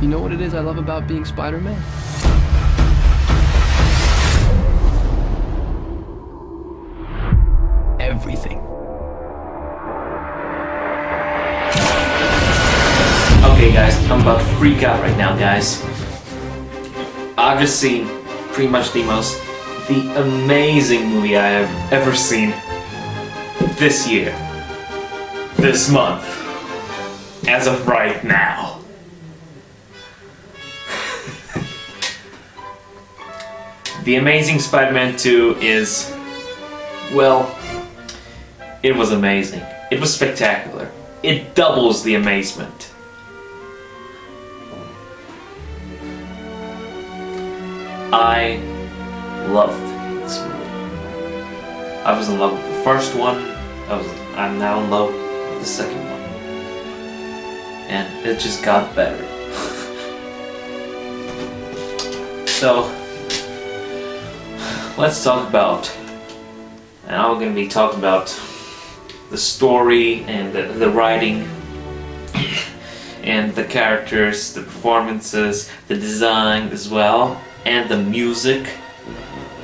You know what it is I love about being Spider-Man? Everything. Okay guys, I'm about to freak out right now, guys. I've just seen pretty much the amazing movie I have ever seen this year, this month, as of right now. The Amazing Spider-Man 2 is, well, it was amazing. It was spectacular. It doubles the amazement. I loved this movie. I was in love with the first one. I'm now in love with the second one. And it just got better. So, let's talk about, and I'm going to be talking about the story and the writing and the characters, the performances, the design as well, and the music,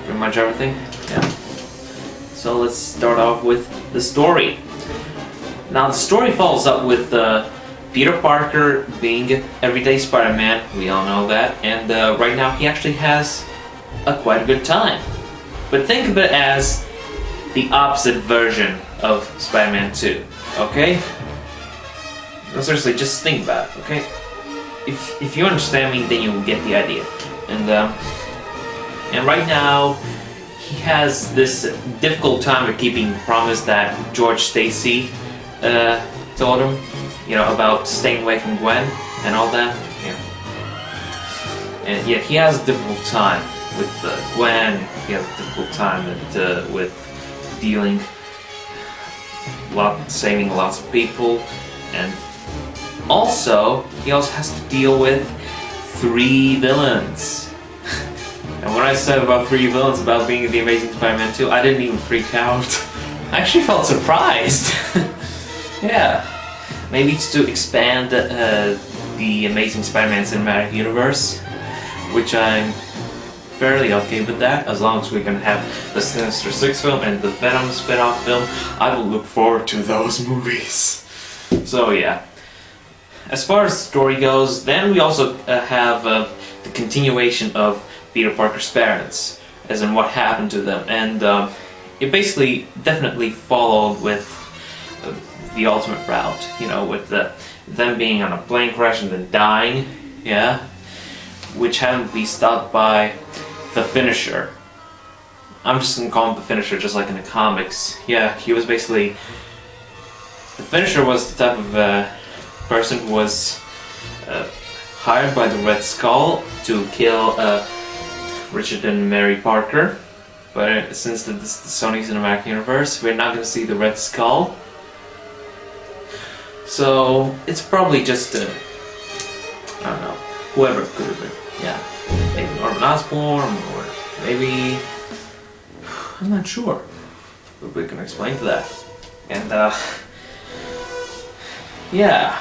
pretty much everything. Yeah. So let's start off with the story. Now the story follows up with Peter Parker being everyday Spider-Man, we all know that, and right now he actually has quite a good time. But think of it as the opposite version of Spider-Man 2, okay? No, seriously, just think about it, okay? If you understand me, then you will get the idea. And right now, he has this difficult time of keeping the promise that George Stacy told him, you know, about staying away from Gwen and all that. Yeah. And yeah, he has a difficult time with Gwen. He has a difficult time with dealing, saving lots of people, and also he also has to deal with 3 villains. And when I said about 3 villains about being the Amazing Spider-Man 2, I didn't even freak out. I actually felt surprised. Yeah, maybe it's to expand the Amazing Spider-Man cinematic universe, which I'm fairly okay with that, as long as we're gonna have the Sinister Six film and the Venom spin-off film. I will look forward to those movies. So yeah. As far as the story goes, then we also have the continuation of Peter Parker's parents, as in what happened to them, and it basically definitely followed with the ultimate route, you know, with them being on a plane crash and then dying, yeah, which had to be stopped by the Finisher. I'm just gonna call him the Finisher, just like in the comics. Yeah, he was basically, the Finisher was the type of person who was hired by the Red Skull to kill Richard and Mary Parker, but since this is the Sony Cinematic Universe, we're not going to see the Red Skull. So it's probably just I don't know, whoever it could have been. Yeah, maybe Norman Osborn, or maybe, I'm not sure, but we can explain to that. And yeah,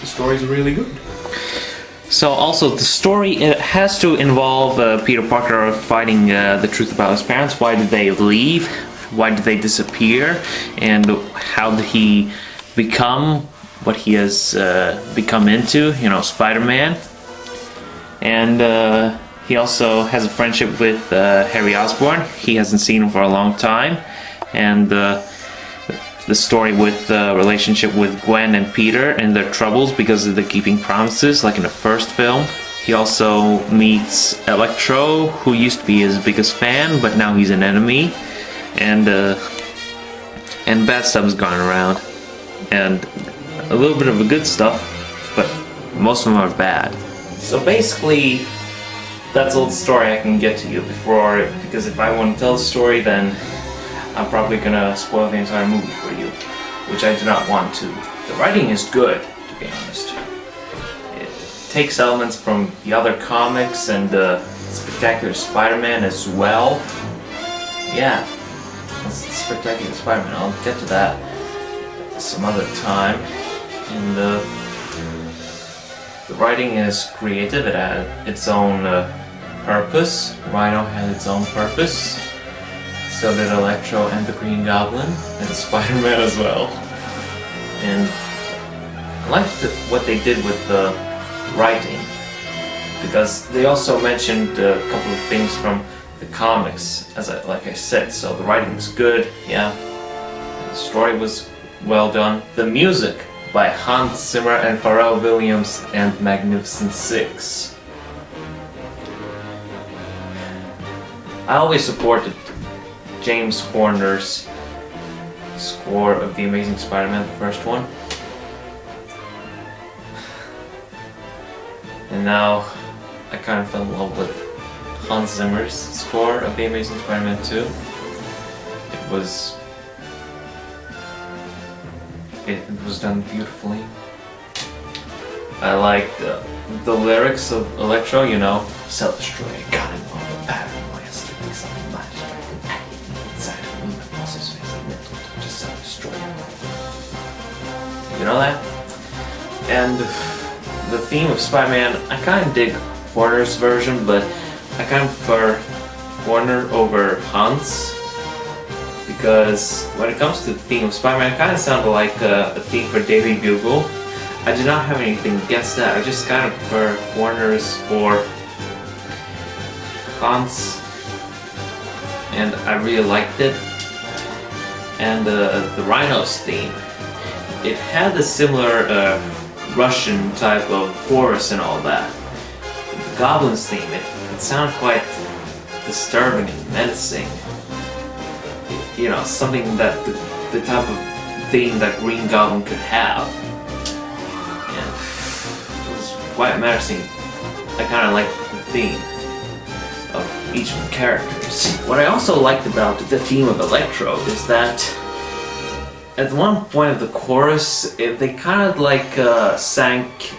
the story's really good. So also the story, it has to involve Peter Parker fighting the truth about his parents. Why did they leave? Why did they disappear? And how did he become what he has become into, you know, Spider-Man? And he also has a friendship with Harry Osborn. He hasn't seen him for a long time. And the story with the relationship with Gwen and Peter and their troubles because of the keeping promises, like in the first film. He also meets Electro, who used to be his biggest fan, but now he's an enemy. And bad stuff is going around. And a little bit of the good stuff, but most of them are bad. So basically, that's all the story I can get to you before, because if I want to tell the story, then I'm probably gonna spoil the entire movie for you, which I do not want to. The writing is good, to be honest. It takes elements from the other comics and Spectacular Spider-Man as well. Yeah, that's Spectacular Spider-Man. I'll get to that some other time. And The writing is creative, it had its own purpose. Rhino had its own purpose. So did Electro and the Green Goblin, and Spider-Man as well. And I liked what they did with the writing, because they also mentioned a couple of things from the comics, like I said. So the writing was good, yeah. The story was well done. The music by Hans Zimmer and Pharrell Williams and Magnificent Six. I always supported James Horner's score of The Amazing Spider-Man, the first one. And now I kind of fell in love with Hans Zimmer's score of The Amazing Spider-Man 2. It was done beautifully. I liked the lyrics of Electro, you know, self-destroying, got him all the paranoia, strictly something much, inside of him, but also space and mental to just self-destroying. You know that? And the theme of Spider-Man, I kind of dig Warner's version, but I kind of prefer Warner over Hans, because when it comes to the theme of Spider-Man, it kind of sounded like a theme for Daily Bugle. I do not have anything against that, I just kind of prefer Warner's for Hans, and I really liked it. And the Rhino's theme, it had a similar Russian type of chorus and all that. The Goblin's theme, it sounded quite disturbing and menacing. You know, something that the type of theme that Green Goblin could have. And it was quite menacing. I kind of liked the theme of each of the characters. What I also liked about the theme of Electro is that at one point of the chorus, they kind of like sank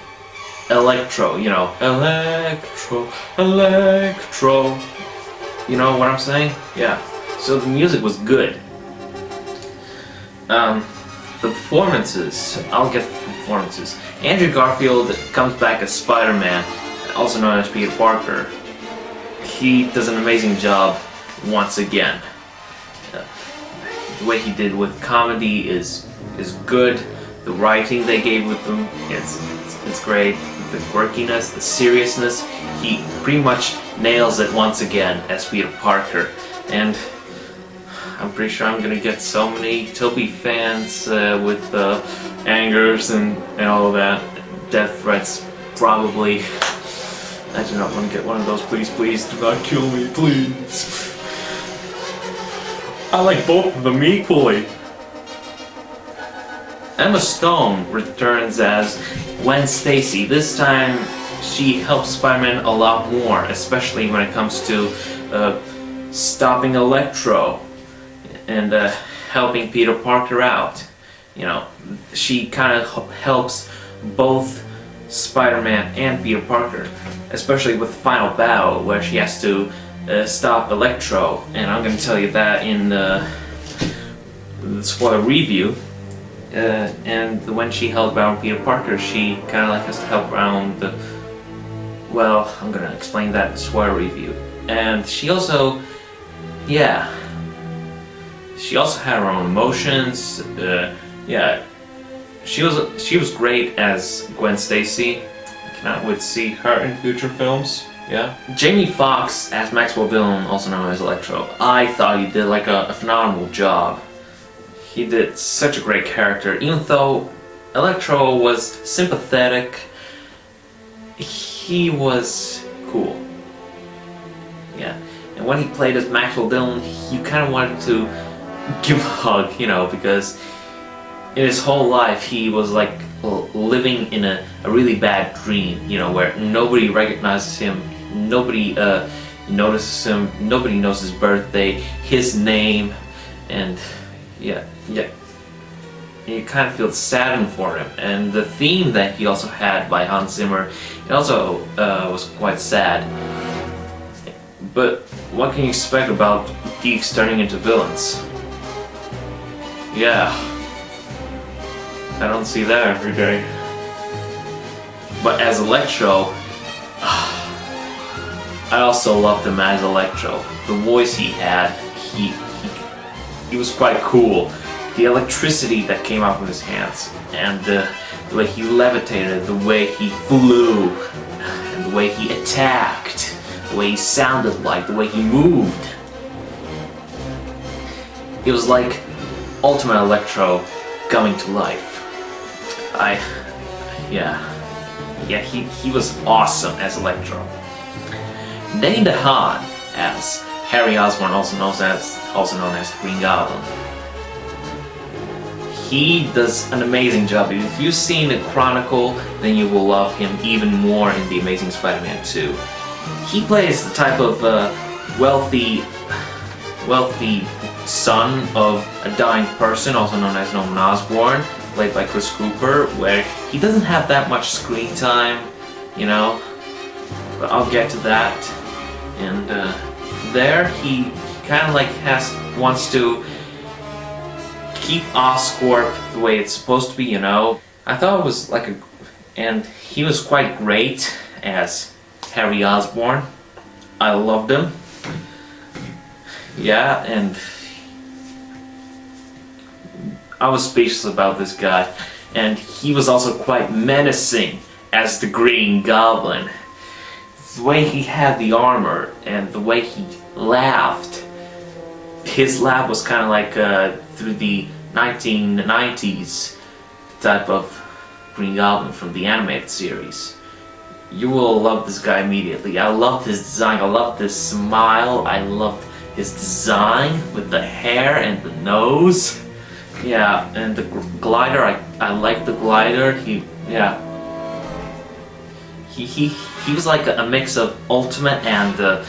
Electro, you know, Electro, Electro. You know what I'm saying? Yeah. So the music was good. The performances, I'll get the performances. Andrew Garfield comes back as Spider-Man, also known as Peter Parker. He does an amazing job once again. The way he did with comedy is good. The writing they gave with them, it's great. The quirkiness, the seriousness, he pretty much nails it once again as Peter Parker. And I'm pretty sure I'm gonna get so many Toby fans with angers and all of that, death threats, probably. I do not want to get one of those. Please, please, do not kill me, please. I like both of them equally. Emma Stone returns as Gwen Stacy. This time, she helps Spider-Man a lot more, especially when it comes to stopping Electro and helping Peter Parker out. You know, she kind of helps both Spider-Man and Peter Parker, especially with the final battle where she has to stop Electro, and I'm going to tell you that in the spoiler review. And when she helped around Peter Parker, she kind of like has to help around the... Well, I'm going to explain that in the spoiler review. And she also... Yeah. She also had her own emotions. Yeah. She was great as Gwen Stacy. I cannot wait to see her in future films. Yeah. Jamie Foxx as Maxwell Dillon, also known as Electro. I thought he did like a phenomenal job. He did such a great character. Even though Electro was sympathetic, he was cool. Yeah. And when he played as Maxwell Dillon, you kind of wanted to give a hug, you know, because in his whole life he was like living in a really bad dream, you know, where nobody recognizes him, nobody notices him, nobody knows his birthday, his name, and yeah. You kind of feel saddened for him. And the theme that he also had by Hans Zimmer, it also was quite sad. But what can you expect about geeks turning into villains? Yeah. I don't see that every day. But as Electro, I also loved him as Electro. The voice he had, he was quite cool. The electricity that came out from his hands, and the way he levitated, the way he flew, and the way he attacked, the way he sounded like, the way he moved. It was like Ultimate Electro coming to life. Yeah, he was awesome as Electro. Dane DeHaan as Harry Osborn, also known as Green Goblin. He does an amazing job. If you've seen the Chronicle, then you will love him even more in The Amazing Spider-Man 2. He plays the type of wealthy son of a dying person, also known as Norman Osborn, played by Chris Cooper, where he doesn't have that much screen time, you know, but I'll get to that. And there he kind of like wants to keep Oscorp the way it's supposed to be, you know. I thought it was like and he was quite great as Harry Osborn. I loved him. Yeah, and I was speechless about this guy. And he was also quite menacing as the Green Goblin. The way he had the armor and the way he laughed. His laugh was kind of like through the 1990s type of Green Goblin from the animated series. You will love this guy immediately. I loved his design, I loved his smile, I loved his design with the hair and the nose. Yeah, and the glider, I like the glider. He was like a mix of Ultimate and the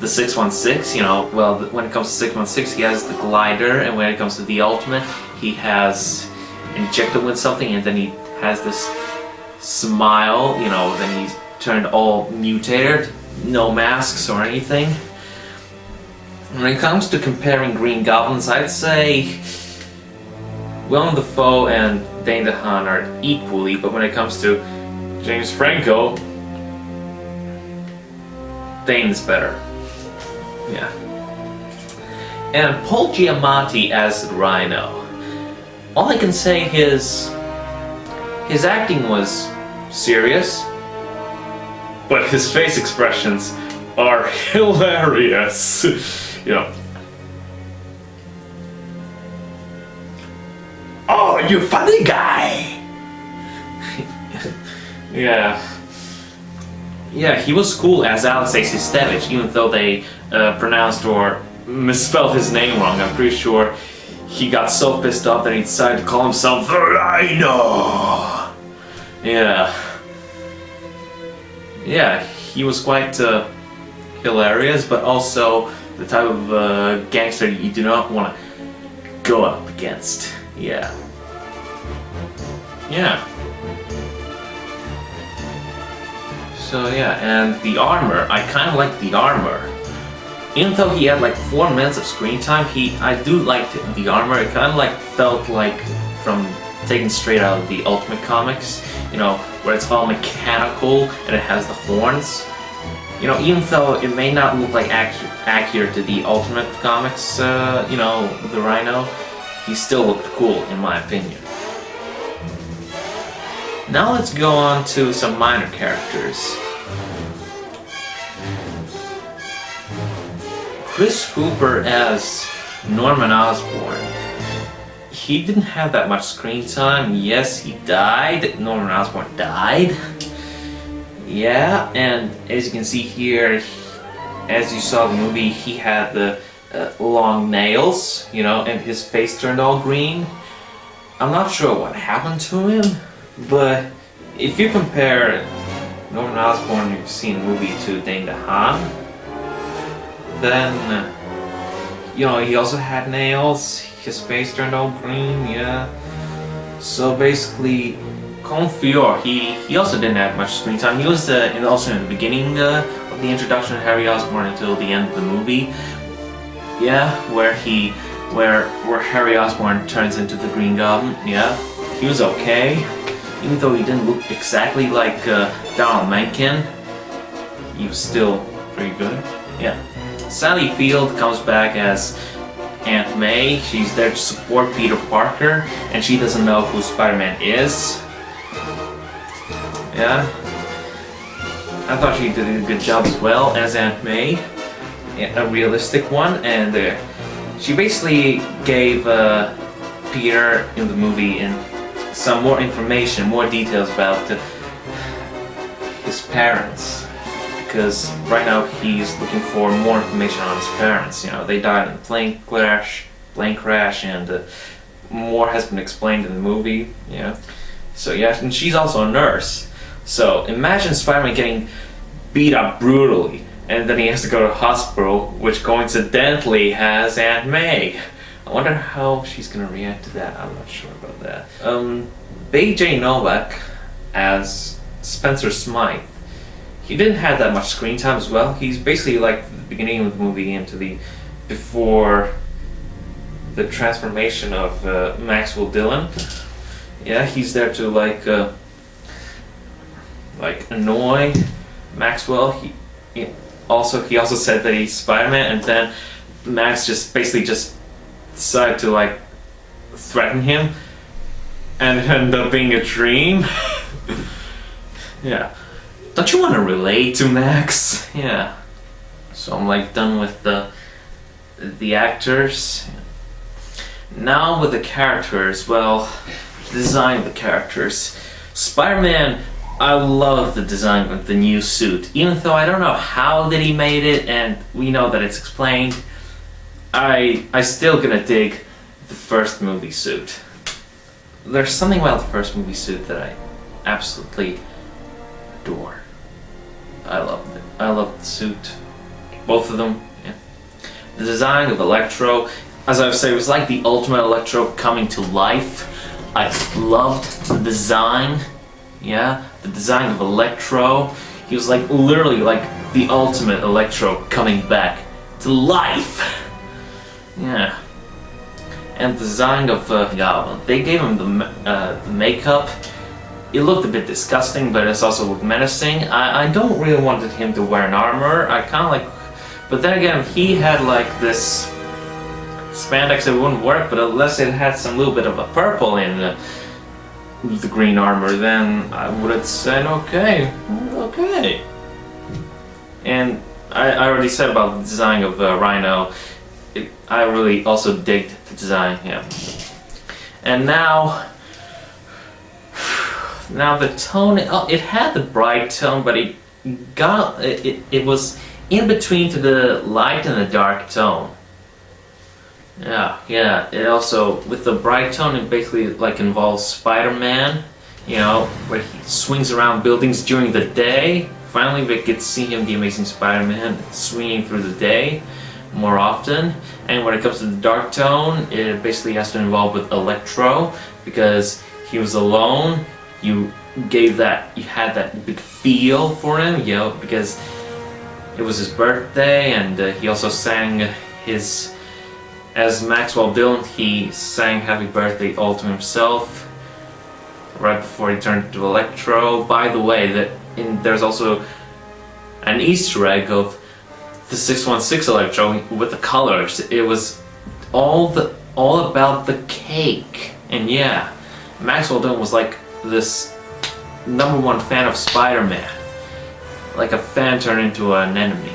616, you know. Well, when it comes to 616, he has the glider, and when it comes to the Ultimate, he has injected with something, and then he has this smile, you know, then he's turned all mutated, no masks or anything. When it comes to comparing Green Goblins, I'd say Willem Dafoe and Dane DeHaan are equally, but when it comes to James Franco, Dane's better. Yeah. And Paul Giamatti as Rhino. All I can say is his acting was serious, but his face expressions are hilarious. You know. Oh, you funny guy! Yeah. Yeah, he was cool as Alexei Sistevich, even though they pronounced or misspelled his name wrong. I'm pretty sure he got so pissed off that he decided to call himself the Rhino! Yeah. Yeah, he was quite hilarious, but also the type of gangster you do not want to go up against. Yeah. Yeah. So yeah, and the armor, I kind of like the armor. Even though he had like 4 minutes of screen time, I do like the armor. It kind of like felt like from taken straight out of the Ultimate comics, you know, where it's all mechanical and it has the horns. You know, even though it may not look like accurate to the Ultimate comics, you know, the Rhino, he still looked cool in my opinion. Now let's go on to some minor characters. Chris Cooper as Norman Osborn. He didn't have that much screen time. Yes, he died. Norman Osborn died. Yeah, and as you can see here, as you saw the movie, he had the long nails, you know, and his face turned all green. I'm not sure what happened to him, but if you compare Norman Osborn you've seen in the movie to Dane DeHaan, then, you know, he also had nails, his face turned all green, yeah. So basically, Colin Feore, he also didn't have much screen time. He was also in the beginning of the introduction of Harry Osborn until the end of the movie. Yeah, where Harry Osborn turns into the Green Goblin. Yeah, he was okay. Even though he didn't look exactly like Donald Mencken, he was still pretty good. Yeah. Sally Field comes back as Aunt May. She's there to support Peter Parker, and she doesn't know who Spider-Man is. Yeah. I thought she did a good job as well as Aunt May. Yeah, a realistic one, and she basically gave Peter in the movie some more information, more details about his parents. Because right now he's looking for more information on his parents. You know, they died in a plane crash, and more has been explained in the movie. Yeah. So yeah, and she's also a nurse. So imagine Spider-Man getting beat up brutally, and then he has to go to a hospital, which coincidentally has Aunt May. I wonder how she's gonna react to that. I'm not sure about that. B.J. Novak as Spencer Smythe. He didn't have that much screen time as well. He's basically like the beginning of the movie into before the transformation of Maxwell Dillon. Yeah, he's there to like annoy Maxwell. He also said that he's Spider-Man, and then Max just decided to like threaten him, and it ended up being a dream. Yeah. Don't you want to relate to Max? Yeah. So I'm like done with the actors. Now with the characters, well, design of the characters. Spider-Man, I love the design of the new suit. Even though I don't know how that he made it, and we know that it's explained, I still gonna dig the first movie suit. There's something about the first movie suit that I absolutely adore. I love it. I love the suit. Both of them. Yeah. The design of Electro, as I've said, it was like the ultimate Electro coming to life. I loved the design. Yeah, the design of Electro. He was like literally like the ultimate Electro coming back to life. Yeah. And the design of Goblin. They gave him the makeup. It looked a bit disgusting, but it also looked menacing. I don't really wanted him to wear an armor. I kind of like, but then again, if he had like this spandex, it wouldn't work. But unless it had some little bit of a purple in the green armor, then I would have said okay. And I already said about the design of Rhino. I really also digged the design. Yeah. And now the tone, it had the bright tone, but it was in between to the light and the dark tone. Yeah. It also, with the bright tone, it basically like involves Spider-Man, you know, where he swings around buildings during the day. Finally, we get to see him, the Amazing Spider-Man, swinging through the day more often. And when it comes to the dark tone, it basically has to involve with Electro, because he was alone. You had that big feel for him, you know, because it was his birthday, and he also sang as Maxwell Dillon, he sang Happy Birthday all to himself right before he turned into Electro. By the way, there's also an Easter egg of the 616 Electro with the colors. It was all about the cake. And yeah, Maxwell Dillon was like this #1 fan of Spider-Man. Like a fan turned into an enemy.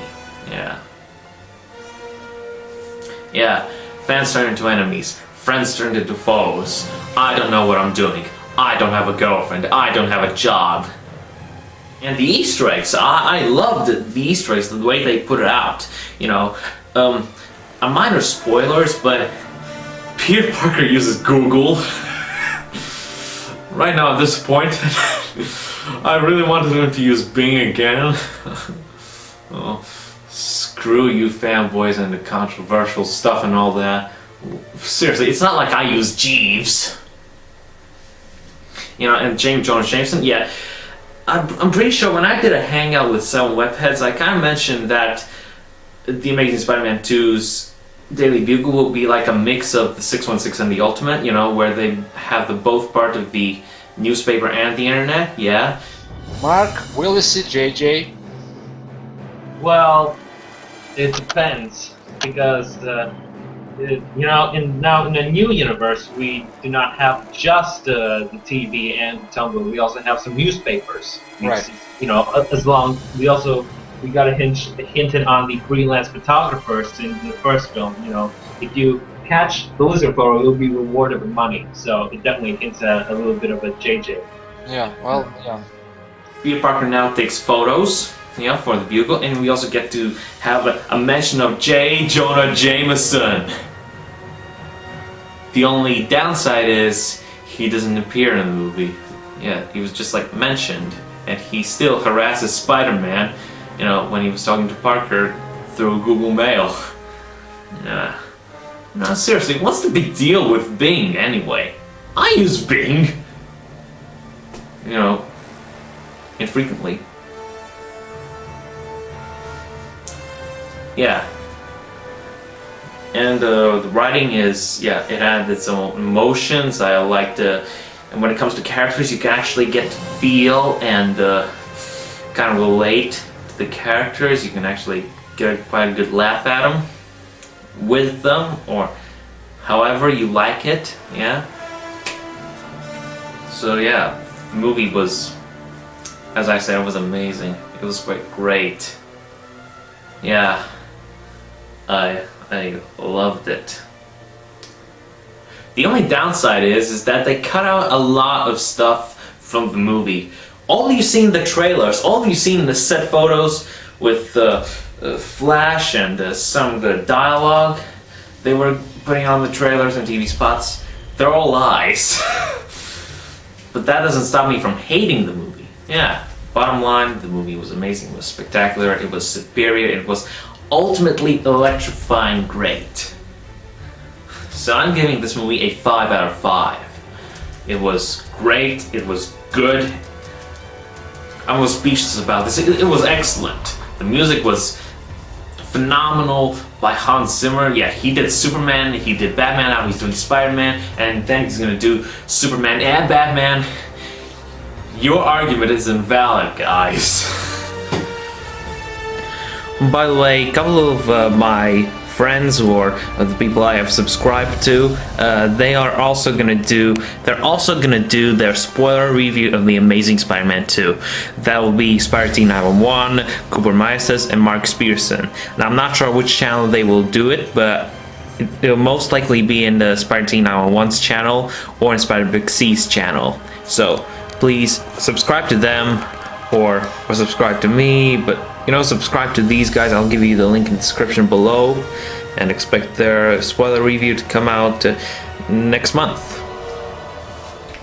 Yeah, fans turned into enemies. Friends turned into foes. I don't know what I'm doing. I don't have a girlfriend. I don't have a job. And the Easter eggs, I loved the Easter eggs, the way they put it out. You know, a minor spoilers, but Peter Parker uses Google. Right now, at this point, I really wanted him to use Bing again. Oh, screw you fanboys and the controversial stuff and all that. Seriously, it's not like I use Jeeves. You know, and James Jonas Jameson, yeah. I'm pretty sure when I did a hangout with some webheads, I kind of mentioned that The Amazing Spider-Man 2's Daily Bugle will be like a mix of the 616 and the Ultimate, you know, where they have both part of the newspaper and the internet. Yeah. Mark, will you see JJ? Well, it depends because you know, in the new universe, we do not have just the TV and television. We also have some newspapers. Right. You know, as long we got a hinted on the freelance photographers in the first film. You know, if you catch the lizard photo, you'll be rewarded with money. So it definitely hints at a little bit of a JJ. Yeah, well, yeah. Peter Parker now takes photos, yeah, for the Bugle, and we also get to have a mention of J. Jonah Jameson. The only downside is he doesn't appear in the movie. Yeah, he was just like mentioned, and he still harasses Spider-Man, you know, when he was talking to Parker through Google Mail. Yeah. No, seriously, what's the big deal with Bing anyway? I use Bing. You know, infrequently. Yeah. And the writing is, yeah, it had its own emotions. I liked and when it comes to characters, you can actually get to feel and kind of relate to the characters. You can actually get quite a good laugh at them, with them, or however you like it, yeah. So yeah, the movie was, as I said, it was amazing. It was quite great. Yeah, I loved it. The only downside is that they cut out a lot of stuff from the movie. All you see in the trailers, all you see in the set photos with Flash and some of the dialogue they were putting on the trailers and TV spots, they're all lies. But that doesn't stop me from hating the movie. Yeah, bottom line, the movie was amazing, it was spectacular, it was superior, it was ultimately electrifying great. So I'm giving this movie a 5 out of 5. It was great, it was good. I was speechless about this. It was excellent. The music was phenomenal by Hans Zimmer. Yeah, he did Superman, he did Batman, now he's doing Spider-Man, and then he's gonna do Superman and Batman. Your argument is invalid, guys. By the way, a couple of my friends or the people I have subscribed to, they're also gonna do their spoiler review of The Amazing Spider-Man 2. That will be Spider-T911, Cooper Myers, and Mark Spearson. Now I'm not sure which channel they will do it, but it'll most likely be in the Spider-T911's channel or in Spider-Big C's channel. So please subscribe to them or subscribe to me, but you know, subscribe to these guys. I'll give you the link in the description below, and expect their spoiler review to come out next month.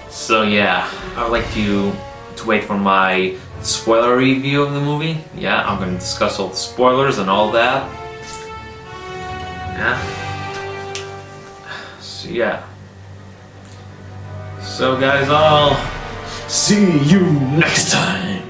So yeah, I would like you to wait for my spoiler review of the movie. Yeah, I'm going to discuss all the spoilers and all that. Yeah. So yeah. So guys, I'll see you next time.